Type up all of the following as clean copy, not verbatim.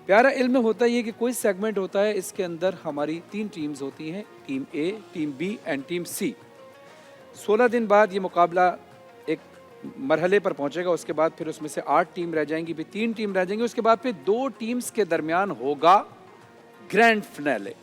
प्यारा इल्म में होता ये कि कोई सेगमेंट होता है, इसके अंदर हमारी 3 टीम्स होती हैं, team A, team B and team C. 16 दिन बाद ये मुकाबला एक मरहले पर पहुंचेगा, उसके बाद फिर उसमें से 8 टीम रह जाएंगी, फिर 3 टीम रह जाएंगी, उसके बाद फिर 2 टीम्स के दरमियान होगा ग्रैंड फिनाले।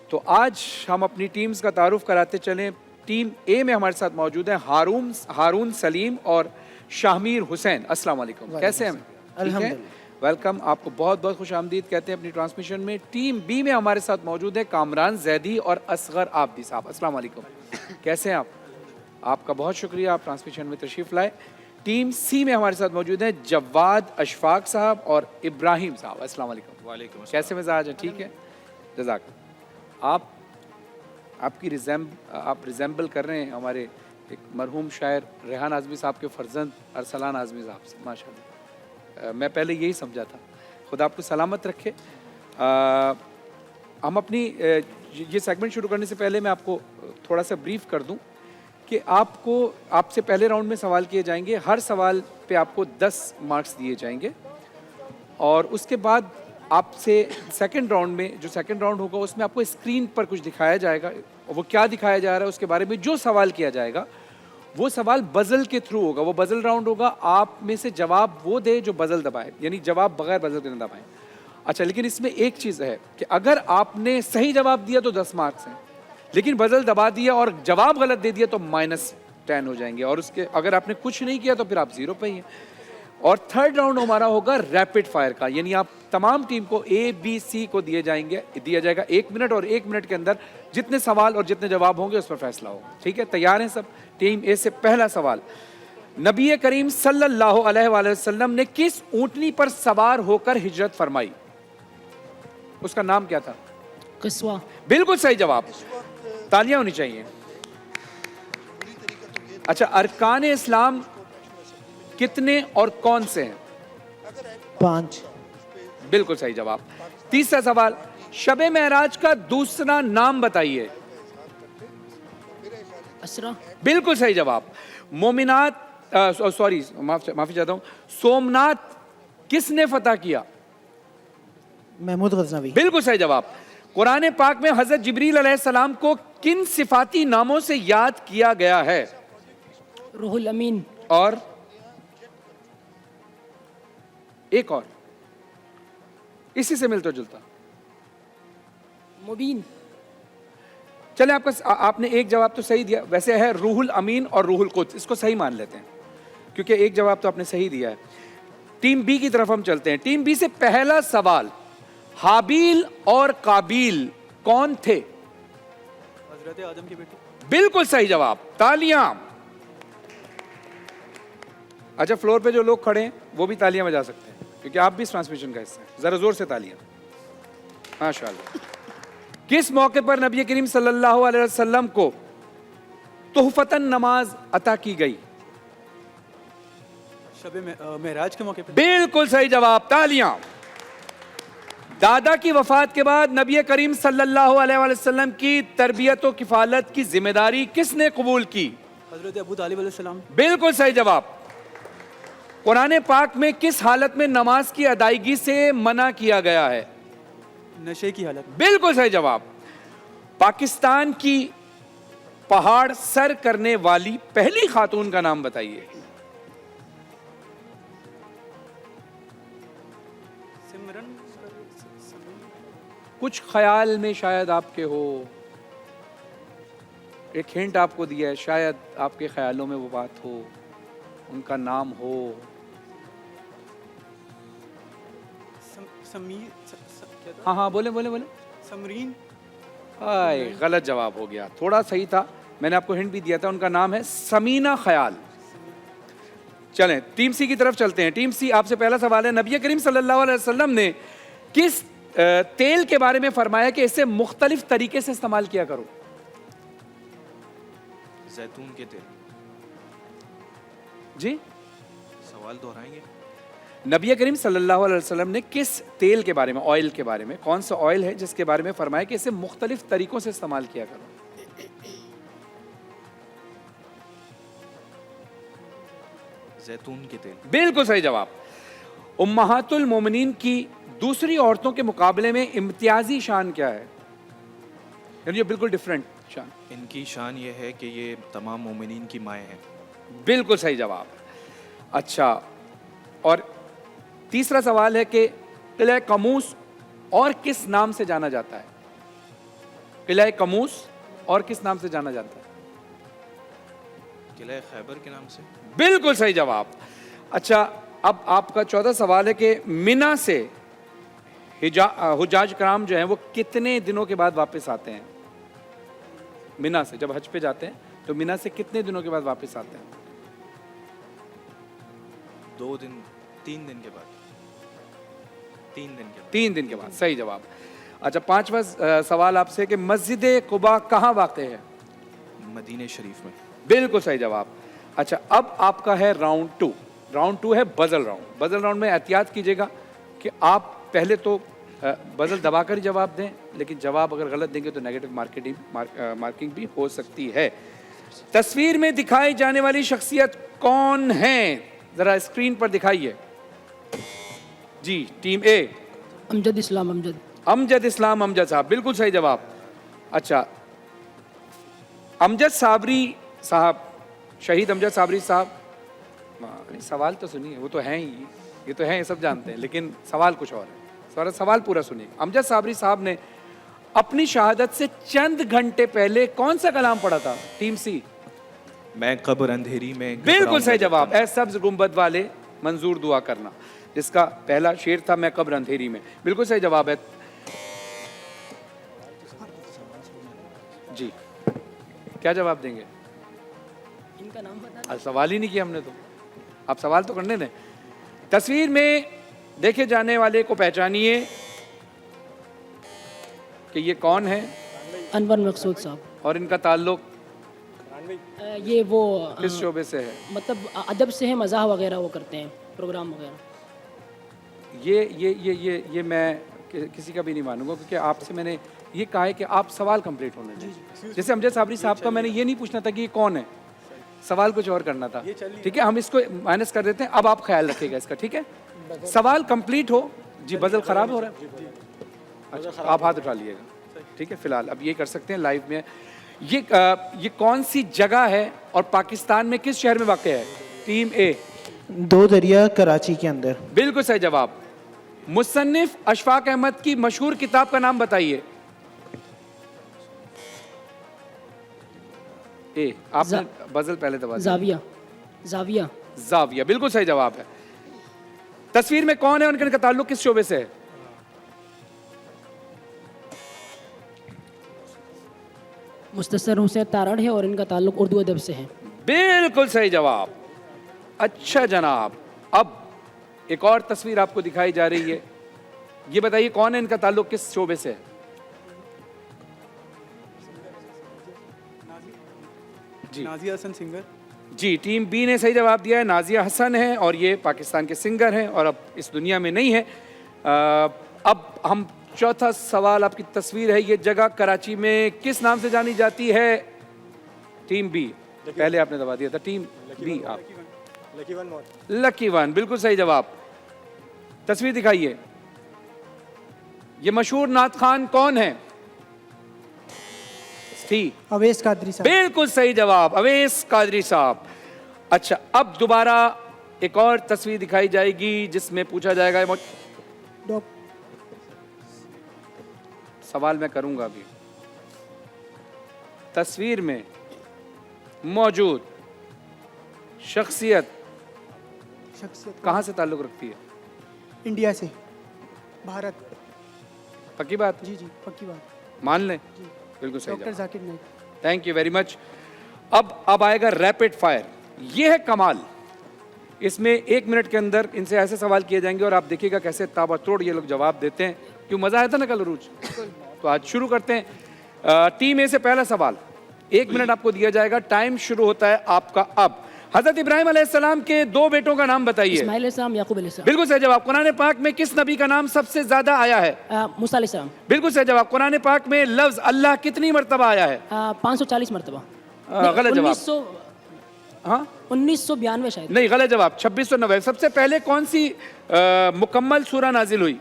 तो आज हम अपनी टीम्स का तारुफ कराते चलें। टीम ए में हमारे साथ मौजूद हैं हारून सलीम और शाहमीर हुसैन। अस्सलाम वालेकुम, कैसे हैं? अल्हम्दुलिल्लाह। वेलकम, आपको बहुत बहुत खुश आमदीद कहते हैं अपनी ट्रांसमिशन में। टीम बी में हमारे साथ मौजूद है कामरान जैदी और असगर आबदी साहब। अस्सलाम वालेकुम, कैसे हैं आप? आपका बहुत शुक्रिया, आप ट्रांसमिशन में तशरीफ़ लाए। टीम सी में हमारे साथ मौजूद हैं जवाद अशफाक साहब और इब्राहिम साहब। अस्सलाम वालेकुम। वालेकुम, कैसे मिजाज हैं? ठीक है, जज़ाक। आप रिजेंबल कर रहे हैं हमारे एक मरहूम शायर रेहान आज़मी साहब के फर्जंद अरसलान आज़मी साहब से, माशाल्लाह। मैं पहले यही समझा था। खुदा आपको सलामत रखे। हम अपनी ये सेगमेंट शुरू करने से पहले मैं आपको थोड़ा सा ब्रीफ कर दूं कि आपसे पहले राउंड में सवाल किए जाएंगे। हर सवाल पे आपको 10 मार्क्स दिए जाएंगे और उसके बाद आपसे सेकंड राउंड में, जो सेकंड राउंड होगा, उसमें आपको स्क्रीन पर कुछ दिखाया जाएगा और वो क्या दिखाया जा रहा है उसके बारे में जो सवाल किया जाएगा वो सवाल बजल के थ्रू होगा। वो बजल राउंड होगा, आप में से जवाब वो दे जो बजल दबाए, यानी जवाब बगैर बजल के न दबाएं। अच्छा, लेकिन इसमें एक चीज़ है कि अगर आपने सही जवाब दिया तो 10 मार्क्स हैं, लेकिन बजल दबा दिया और जवाब गलत दे दिया तो -10 हो जाएंगे, और उसके अगर आपने कुछ नहीं किया तो फिर आप 0 पे ही हैं। और थर्ड राउंड हमारा होगा रैपिड फायर का, यानी आप तमाम टीम को ए बी सी को दिया जाएगा 1 मिनट, और 1 मिनट के अंदर जितने सवाल और जितने जवाब होंगे उस पर फैसला होगा। ठीक है, तैयार हैं सब? टीम ए से पहला सवाल, नबी करीम सल्लल्लाहु अलैहि वसल्लम ने किस ऊंटनी पर सवार होकर हिजरत फरमाई? उसका नाम क्या था? किस्वा। बिल्कुल सही जवाब, तालियां होनी चाहिए। अच्छा, अरकान इस्लाम कितने और कौन से हैं? 5। बिल्कुल सही जवाब। तीसरा सवाल, शबे महराज का दूसरा नाम बताइए। असरा। बिल्कुल सही जवाब। माफी चाहता हूं, सोमनाथ किसने फतह किया? महमूद गजनवी। बिल्कुल सही जवाब। कुरान पाक में हजरत जिब्रील अलैहिस्सलाम को किन सिफाती नामों से याद किया गया है? रूहुल अमीन। और एक और इसी से मिलता जुलता। मुबीन। चले, आपने एक जवाब तो सही दिया, वैसे है रूहुल अमीन और रूहुल कुद्स, इसको सही मान लेते हैं क्योंकि एक जवाब तो आपने सही दिया है। टीम बी की तरफ हम चलते हैं। टीम बी से पहला सवाल, हाबील और काबील कौन थे? हजरत आदम की बेटी। बिल्कुल सही जवाब, तालियां। अच्छा, फ्लोर पे जो लोग खड़े हैं वो भी तालियां बजा सकते हैं क्योंकि आप भी इस ट्रांसमिशन का हिस्सा हैं। जरा जोर से तालियां, माशाअल्लाह। किस मौके पर नबी करीम सल्लल्लाहु अलैहि वसल्लम को तुहफतन नमाज अता की गई? शबे मेराज के मौके पे। बिल्कुल सही जवाब, तालियां। दादा की वफात के बाद नबी करीम सल्लल्लाहु अलैहि वसल्लम की तरबियत और किफालत की जिम्मेदारी किसने कबूल की? हजरत अबू तालिब अलैहिस्सलाम। बिल्कुल सही जवाब। कुरान पाक में किस हालत में नमाज की अदायगी से मना किया गया है? नशे की हालत में। बिल्कुल सही जवाब। पाकिस्तान की पहाड़ सर करने वाली पहली खातून का नाम बताइए। सिमरन। कुछ ख्याल में शायद आपके हो, एक हिंट आपको दिया है, शायद आपके ख्यालों में वो बात हो, उनका नाम हो। हाँ हाँ, बोले बोले बोले। समरीन। आए, गलत जवाब हो गया, थोड़ा सही था, मैंने आपको हिंट भी दिया था, उनका नाम है समीना ख्याल। चलें टीम सी की तरफ चलते हैं। टीम सी, आपसे पहला सवाल है, नबी करीम सल्लल्लाहु अलैहि वसल्लम ने किस तेल के बारे में फरमाया कि इसे मुख्तलिफ तरीके से इस्तेमाल किया करो? जैतून के तेल। जी, सवाल दोहराएंगे? नबी करीम सल्लल्लाहु अलैहि वसल्लम ने किस तेल के बारे में, ऑयल के बारे में, कौन सा ऑयल है जिसके बारे में फरमाया कि इसे मुख्तलिफ तरीकों से इस्तेमाल किया करो? जैतून के तेल। बिल्कुल सही जवाब। उम्महातुल मोमिनीन की दूसरी औरतों के मुकाबले में इम्तियाजी शान क्या है? यानी ये बिल्कुल डिफरेंट शान। इनकी शान ये है कि ये तमाम मोमिनीन की माएँ हैं। बिल्कुल सही जवाब। अच्छा, और तीसरा सवाल है कि किला कमूस और किस नाम से जाना जाता है? किला कमूस और किस नाम से जाना जाता है? किला खैबर के नाम से। बिल्कुल सही जवाब। अच्छा, अब आपका 14 सवाल है कि मिना से हुजाज कराम जो हैं वो कितने दिनों के बाद वापस आते हैं? मिना से जब हज पे जाते हैं तो मिना से कितने दिनों के बाद वापस आते हैं? 2 दिन 3 दिन के बाद। 3 दिन के बाद। 3 दिन के बाद, सही जवाब। अच्छा, पांचवा सवाल आपसे कि मस्जिद कुबा कहाँ वाक़ है? मदीने शरीफ में। बिल्कुल सही जवाब। अच्छा, अब आपका है राउंड 2। राउंड 2 है बजल राउंड। बजल राउंड में एहतियात कीजिएगा कि आप पहले तो बजल दबाकर ही जवाब दें, लेकिन जवाब अगर गलत देंगे तो नेगेटिव मार्किंग भी हो सकती है। तस्वीर में दिखाई जाने वाली शख्सियत कौन है? जरा स्क्रीन पर दिखाइए जी। टीम ए अमजद इस्लाम अमजद। अमजद इस्लाम अमजद साहब, बिल्कुल सही जवाब। अच्छा, अमजद साबरी साहब, शहीद अमजद साबरी साहब, सवाल तो सुनिए, वो तो हैं ही, ये तो हैं, ये सब जानते हैं, लेकिन सवाल कुछ और है। सवाल पूरा सुनिए। अमजद साबरी साहब ने अपनी शहादत से चंद घंटे पहले कौन सा कलाम पढ़ा था? टीम सी। मैं कब्र अंधेरी में। बिल्कुल सही जवाब। ऐ सब्ज गुंबद वाले मंजूर दुआ करना, जिसका पहला शेर था मैं कब्र अंधेरी में। बिल्कुल सही जवाब है जी। क्या जवाब देंगे? इनका नाम बता। आज सवाल ही नहीं किया हमने तो, आप सवाल तो करने दें। तस्वीर में देखे जाने वाले को पहचानिए कि ये कौन है अनवर मकसूद साहब। और इनका ताल्लुक ये वो किस शोबे से है? मतलब अदब से है, मज़ाह वगैरह वो करते हैं, प्रोग्राम वगैरह। ये मैं किसी का भी नहीं मानूंगा, क्योंकि आपसे मैंने ये कहा है कि आप सवाल कंप्लीट होने दें। जैसे अमजद साबरी साहब का मैंने ये नहीं पूछना था कि ये कौन है, सवाल कुछ और करना था। ठीक है, हम इसको माइनस कर देते हैं। अब आप ख्याल रखिएगा इसका, ठीक है? सवाल कंप्लीट हो जी। बजल खराब हो रहा है? अच्छा, आप हाथ उठा लीजिएगा, ठीक है? फिलहाल अब ये कर सकते हैं लाइव में। ये कौन सी जगह है और पाकिस्तान में किस शहर में वाक़ है? टीम ए 2 दरिया कराची के अंदर। बिल्कुल सही जवाब। मुसन्निफ अशफाक अहमद की मशहूर किताब का नाम बताइए। ए आपने बजल पहले दबा दिया। जाविया। जाविया। जाविया, बिल्कुल सही जवाब है। तस्वीर में कौन है, उनका ताल्लुक किस शोबे से है? मुस्तसर हुसैन तारड़ है और इनका ताल्लुक उर्दू अदब से है। बिल्कुल सही जवाब। अच्छा जनाब, अब एक और तस्वीर आपको दिखाई जा रही है। ये बताइए कौन है, इनका ताल्लुक किस शोबे से है? जी, नाजिया हसन सिंगर। जी, टीम बी ने सही जवाब दिया है। नाजिया हसन है और ये पाकिस्तान के सिंगर हैं और अब इस दुनिया में नहीं है। अब हम चौथा सवाल, आपकी तस्वीर है, ये जगह कराची में किस नाम से जानी जाती है? टीम बी, पहले आपने दबा दिया था। टीम बी आप। लकी वन, बिल्कुल सही जवाब। तस्वीर दिखाइए। ये मशहूर नात खान कौन है? अवैस कादरी साहब। बिल्कुल सही जवाब, अवैस कादरी साहब। अच्छा, अब दोबारा एक और तस्वीर दिखाई जाएगी जिसमें पूछा जाएगा, सवाल मैं करूंगा अभी। तस्वीर में मौजूद शख्सियत कहां से ताल्लुक रखती है? इंडिया से, भारत। पक्की बात? जी जी, पक्की बात। मान लें? बिल्कुल सही डॉक्टर जवाब। Zakir Naik. Thank you very much. अब आएगा रैपिड फायर। ये है कमाल। इसमें 1 मिनट के अंदर इनसे ऐसे सवाल किए जाएंगे और आप देखिएगा कैसे ताबड़तोड़ ये लोग जवाब देते हैं। क्यों, मजा आया था ना कल अरूज? तो आज शुरू करते हैं। टीम ए से पहला सवाल, 1 मिनट आपको दिया जाएगा। टाइम शुरू होता है आपका अब। हजरत इब्राहिम अलैहिस्सलाम के 2 बेटों का नाम बताइए। इस्माइल अलैहिस्सलाम, याकूब अलैहिस्सलाम। बिल्कुल सही जवाब। कुरान पाक में किस नबी का नाम सबसे ज्यादा आया है? मूसा अलैहिस्सलाम। बिल्कुल सही जवाब। कुरान पाक में लफ्ज अल्लाह कितनी मर्तबा आया है? 540 मरतबा। गलत जवाब। हाँ 1992 शायद। नहीं, गलत जवाब। 2690। सबसे पहले कौन सी मुकम्मल सूरा नाजिल हुई?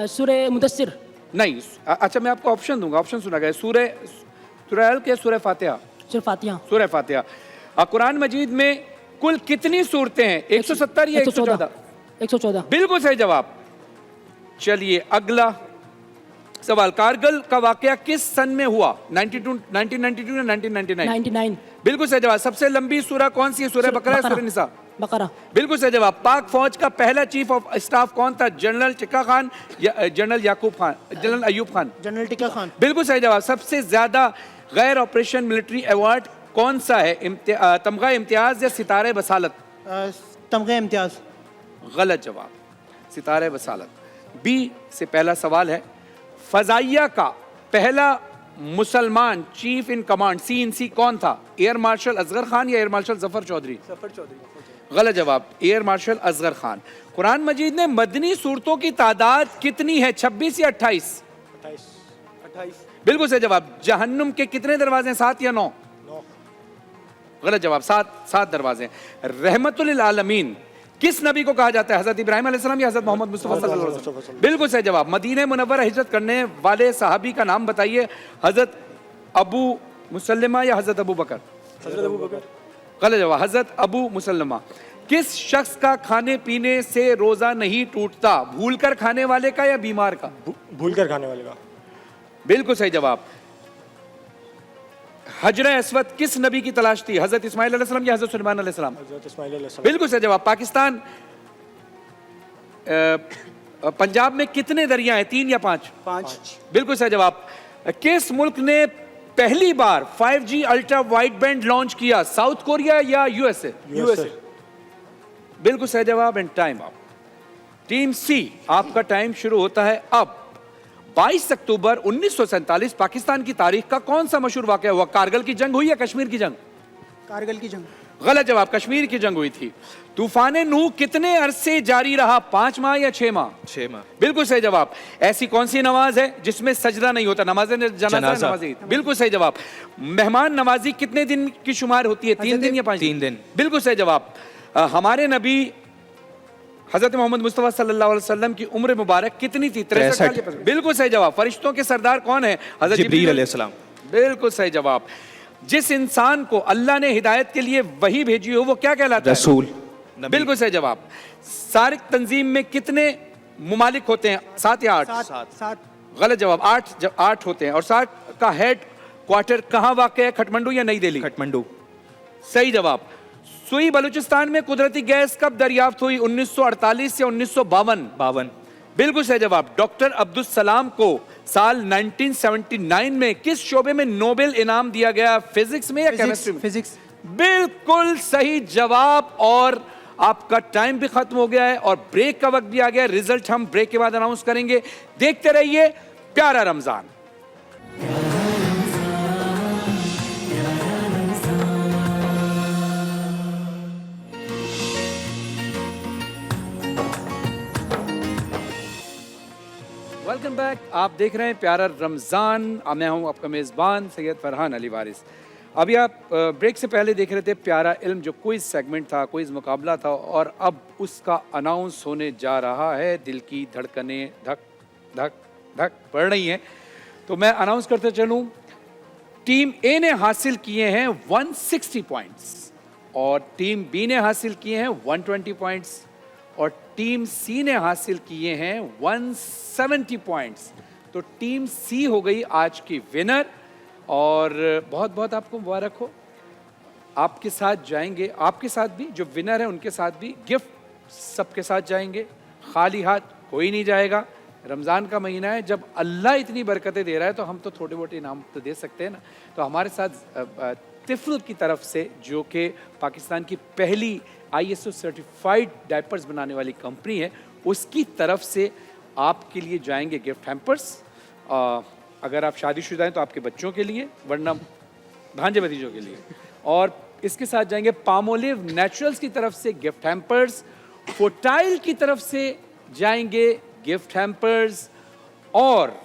सूरह मुदस्सिर। नहीं, अच्छा मैं आपको ऑप्शन दूंगा, ऑप्शन सुना गया। सूरह अल के सूरह फातिहा? सूरह फातिहा। सूरह फातिहा। कुरान मजीद में कुल कितनी सूरतें हैं? 170 या 114? 114। बिल्कुल सही जवाब। चलिए अगला सवाल। कारगिल का वाकया किस सन में हुआ? 1992 या 1999? 99। बिल्कुल सही जवाब। सबसे लंबी सूरा कौन सी है? सूरह बकरा या सूरह निसा? बकरा। बिल्कुल सही जवाब। पाक फौज का पहला चीफ ऑफ स्टाफ कौन था? जनरल टिक्का खान या जनरल याकूब खान, जनरल अयूब खान? जनरल टिक्का खान। बिल्कुल सही जवाब। सबसे ज्यादा गैर ऑपरेशन मिलिट्री अवार्ड कौन सा है? तमगा इम्तियाज या सितारे बसालत? तमगा इम्तियाज। गलत जवाब, सितारे बसालत। बी से पहला सवाल है, फजाइया का पहला मुसलमान चीफ इन कमांड CNC कौन था? एयर मार्शल असगर खान या एयर मार्शल जफर चौधरी? सफर चौधरी। गलत जवाब, एयर मार्शल असगर खान। कुरान मजीद में मदनी सूरतों की तादाद कितनी है? 26 या 28? 28। बिल्कुल सही जवाब। जहन्नुम के कितने दरवाजे हैं? 7 या 9? गलत जवाब, 7 दरवाजे। रहमतुल लिल आलमीन किस नबी को कहा जाता है? हजरत इब्राहिम अलैहिस्सलाम या हजरत मोहम्मद मुस्तफा सल्लल्लाहु अलैहि वसल्लम? बिल्कुल सही जवाब। मदीने मुनव्वरा हिजरत करने वाले सहाबी का नाम बताइए। हजरत अबू मुसल्लमा या हजरत अबू बकर? हजरत अबू बकर। गलत जवाब, हजरत अबू मुसल्लमा। किस शख्स का खाने पीने से रोजा नहीं टूटता? भूलकर खाने वाले का या बीमार का? भूलकर खाने वाले का। बिल्कुल सही जवाब। हजर अस्वद किस नबी की तलाश थी? हजरत इस्माइल अलैहिस्सलाम या हजरत सुलेमान अलैहिस्सलाम? हज़रत इस्माइल अलैहिस्सलाम। बिल्कुल सही जवाब। पाकिस्तान पंजाब में कितने दरिया हैं? 3 या 5? 5। बिल्कुल सही जवाब। किस मुल्क ने पहली बार 5G ultra wide band launch किया? साउथ कोरिया या USA? USA। बिल्कुल सही जवाब एंड टाइम अप। टीम सी, आपका टाइम शुरू होता है अब। 22 अक्टूबर 1947 पाकिस्तान की तारीख का कौन सा मशहूर वाकया हुआ? कारगिल की जंग हुई या कश्मीर की जंग? कारगिल की जंग। गलत जवाब, कश्मीर की जंग हुई थी। तूफान नूह कितने अरसे जारी रहा? 5 माह या 6 माह? 6 माह। बिल्कुल सही जवाब। ऐसी कौन सी नमाज है जिसमें सजदा नहीं होता? नमाज जनाजा, नमाज ईद। बिल्कुल सही जवाब। मेहमान नवाजी कितने दिन की शुमार होती है? 3 दिन या 5 दिन? 3 दिन। बिल्कुल सही जवाब। हमारे नबी हजरत मोहम्मद मुस्तफा सल्लल्लाहु अलैहि वसल्लम की उम्र मुबारक कितनी थी? 63 साल या 65? बिल्कुल सही जवाब। फरिश्तों के सरदार कौन है? हजरत जिब्रील अलैहिस्सलाम। बिल्कुल सही जवाब। जिस इंसान को अल्लाह ने हिदायत के लिए वही भेजी हो वो क्या कहलाता है? रसूल। बिल्कुल सही जवाब। सारिक तंजीम में कितने मुमालिक होते हैं? 7 या 8? 7। गलत जवाब, 8 होते हैं। और सार्क का हेड क्वार्टर कहाँ वाक़ है? खटमंडू या नई दिल्ली? खटमंडू। सही जवाब। सुई बलूचिस्तान में कुदरती गैस कब दरियाफ्त हुई? 1948 या 1952? 52। बिल्कुल सही जवाब। डॉक्टर अब्दुल सलाम को साल 1979 में किस शोबे में नोबेल इनाम दिया गया? फिजिक्स में या केमिस्ट्री में? फिजिक्स। बिल्कुल सही जवाब। और आपका टाइम भी खत्म हो गया है और ब्रेक का वक्त भी आ गया है। रिजल्ट हम ब्रेक के बाद अनाउंस करेंगे। देखते रहिए प्यारा रमजान। Welcome back. आप देख रहे हैं प्यारा रमज़ान। मैं हूं आपका मेज़बान सैयद फरहान अली वारिस। अभी आप ब्रेक से पहले देख रहे थे प्यारा इल्म, जो क्विज़ सेगमेंट था, क्विज़ मुकाबला था, और अब उसका अनाउंस होने जा रहा है। दिल की धड़कनें धक धक धक पड़ रही हैं, तो मैं अनाउंस करते चलूं। टीम ए ने हासिल किए हैं 160 पॉइंट्स और टीम बी ने हासिल किए हैं 120 पॉइंट्स और टीम सी ने हासिल किए हैं 170 पॉइंट्स। तो टीम सी हो गई आज की विनर और बहुत बहुत आपको मुबारक हो। आपके साथ जाएंगे, आपके साथ भी जो विनर है उनके साथ भी गिफ्ट सबके साथ जाएंगे। खाली हाथ कोई नहीं जाएगा। रमज़ान का महीना है, जब अल्लाह इतनी बरकतें दे रहा है तो हम तो थोड़े बहुत इनाम तो दे सकते हैं ना। तो हमारे साथ तिफ्ल की तरफ से, जो कि पाकिस्तान की पहली ISO सर्टिफाइड डायपर्स बनाने वाली कंपनी है, उसकी तरफ से आपके लिए जाएंगे गिफ्ट हैम्पर्स। अगर आप शादीशुदा हैं तो आपके बच्चों के लिए, वरना भांजे भतीजों के लिए। और इसके साथ जाएंगे पामोलिव नेचुरल्स की तरफ से गिफ्ट हैम्पर्स, फोटाइल की तरफ से जाएंगे गिफ्ट हैम्पर्स, और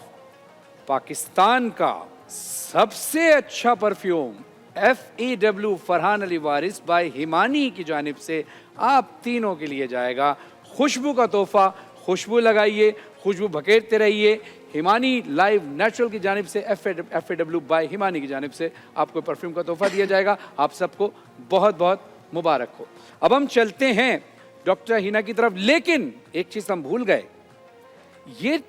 पाकिस्तान का सबसे अच्छा परफ्यूम FAW फरहान अली वारिस बाय हिमानी की जानिब से आप तीनों के लिए जाएगा खुशबू का तोहफा। खुशबू लगाइए, खुशबू भकेरते रहिए। हिमानी लाइव नेचुरल की जानिब से FAW बाय हिमानी की जानिब से आपको परफ्यूम का तोहफा दिया जाएगा। आप सबको बहुत बहुत मुबारक हो। अब हम चलते हैं डॉक्टर हिना की तरफ, लेकिन एक चीज़ हम भूल गए,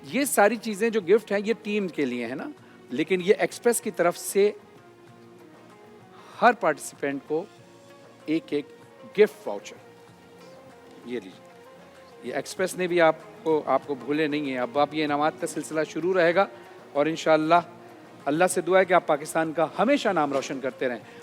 ये सारी चीज़ें जो गिफ्ट हैं ये टीम के लिए है ना, लेकिन ये एक्सप्रेस की तरफ से हर पार्टिसिपेंट को एक एक गिफ्ट वाउचर ये लीजिए। ये एक्सप्रेस ने भी आपको भूले नहीं है। अब आप ये इनामात का सिलसिला शुरू रहेगा और इंशाअल्लाह अल्लाह से दुआ है कि आप पाकिस्तान का हमेशा नाम रोशन करते रहें।